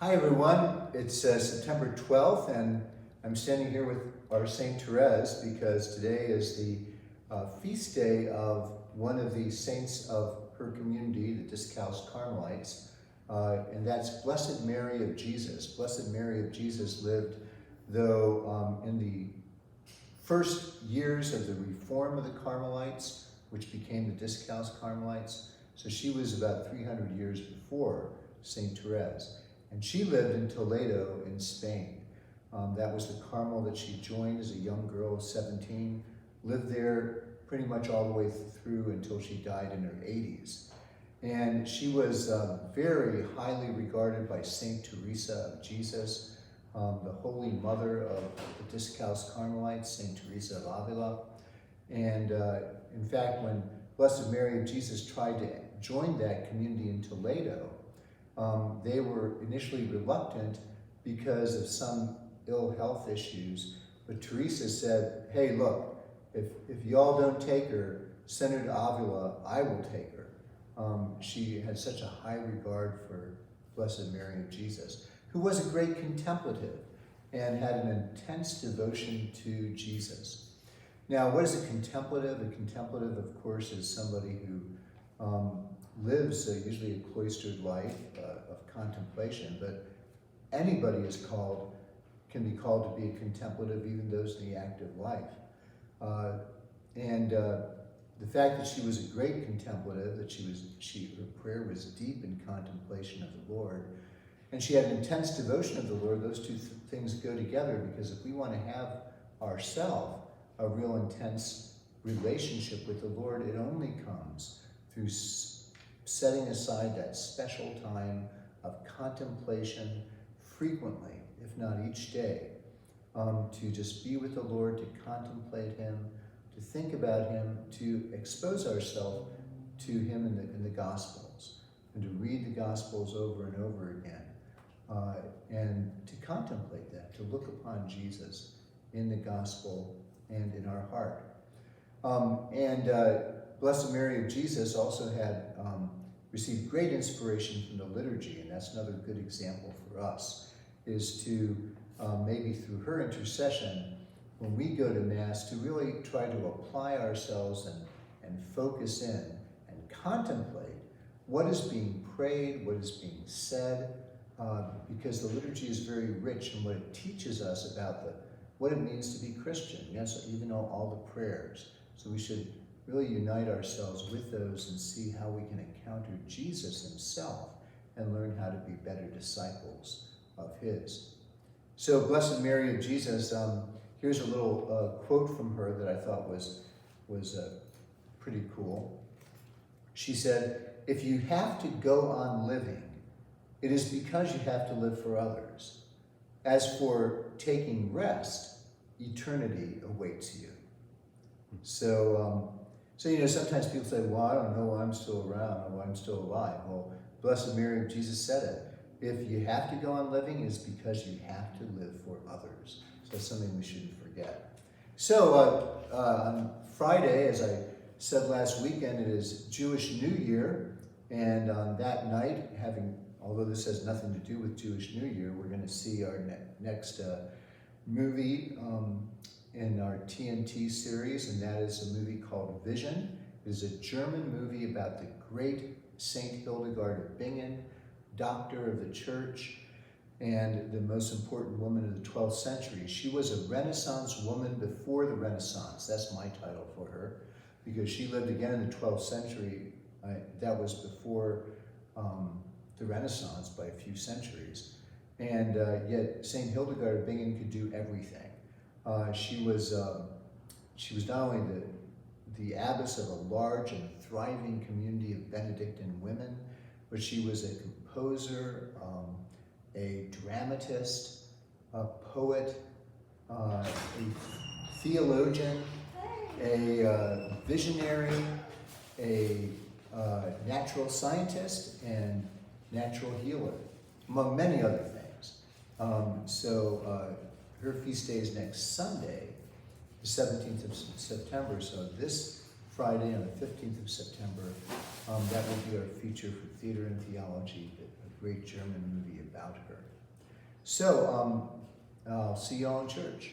Hi everyone, it's September 12th and I'm standing here with our Saint Therese because today is the feast day of one of the saints of her community, the Discalced Carmelites, and that's Blessed Mary of Jesus. Blessed Mary of Jesus lived, though in the first years of the reform of the Carmelites, which became the Discalced Carmelites, so she was about 300 years before Saint Therese. And she lived in Toledo in Spain. That was the Carmel that she joined as a young girl of 17, lived there pretty much all the way through until she died in her 80s. And she was very highly regarded by Saint Teresa of Jesus, the Holy Mother of the Discalced Carmelites, Saint Teresa of Avila. And in fact, when Blessed Mary of Jesus tried to join that community in Toledo, they were initially reluctant because of some ill health issues, but Teresa said, hey, look, if y'all don't take her, send her to Avila, I will take her. She had such a high regard for Blessed Mary of Jesus, who was a great contemplative and had an intense devotion to Jesus. Now, what is a contemplative? A contemplative, of course, is somebody who lives usually a cloistered life of contemplation, but anybody can be called to be a contemplative, even those in the active life. The fact that she was a great contemplative, that her prayer was deep in contemplation of the Lord, and she had an intense devotion of the Lord, those two things go together, because if we want to have ourselves a real intense relationship with the Lord, it only comes through setting aside that special time of contemplation frequently, if not each day, to just be with the Lord, to contemplate Him, to think about Him, to expose ourselves to Him in the Gospels, and to read the Gospels over and over again, and to contemplate that, to look upon Jesus in the Gospel and in our heart. Blessed Mary of Jesus also had received great inspiration from the liturgy, and that's another good example for us, is to maybe through her intercession, when we go to Mass, to really try to apply ourselves and focus in and contemplate what is being prayed, what is being said, because the liturgy is very rich in what it teaches us about what it means to be Christian. Yes, even all the prayers. So we should really unite ourselves with those and see how we can encounter Jesus Himself and learn how to be better disciples of His. So Blessed Mary of Jesus, here's a little quote from her that I thought was pretty cool. She said, "If you have to go on living, it is because you have to live for others. As for taking rest, eternity awaits you." So sometimes people say, well, I don't know why I'm still around or why I'm still alive. Well, Blessed Mary of Jesus said it. If you have to go on living, it's because you have to live for others. So that's something we shouldn't forget. So on Friday, as I said last weekend, it is Jewish New Year. And on that night, although this has nothing to do with Jewish New Year, we're going to see our next movie in our TNT series, and that is a movie called Vision. It is a German movie about the great Saint Hildegard of Bingen, doctor of the church, and the most important woman of the 12th century. She was a Renaissance woman before the Renaissance. That's my title for her, because she lived again in the 12th century. That was before the Renaissance by a few centuries. And yet Saint Hildegard of Bingen could do everything. She was not only the abbess of a large and thriving community of Benedictine women, but she was a composer, a dramatist, a poet, a theologian, a visionary, a natural scientist, and natural healer, among many other things. Her feast day is next Sunday, the 17th of September. So this Friday on the 15th of September, that will be our feature for Theater and Theology, a great German movie about her. So, I'll see y'all in church.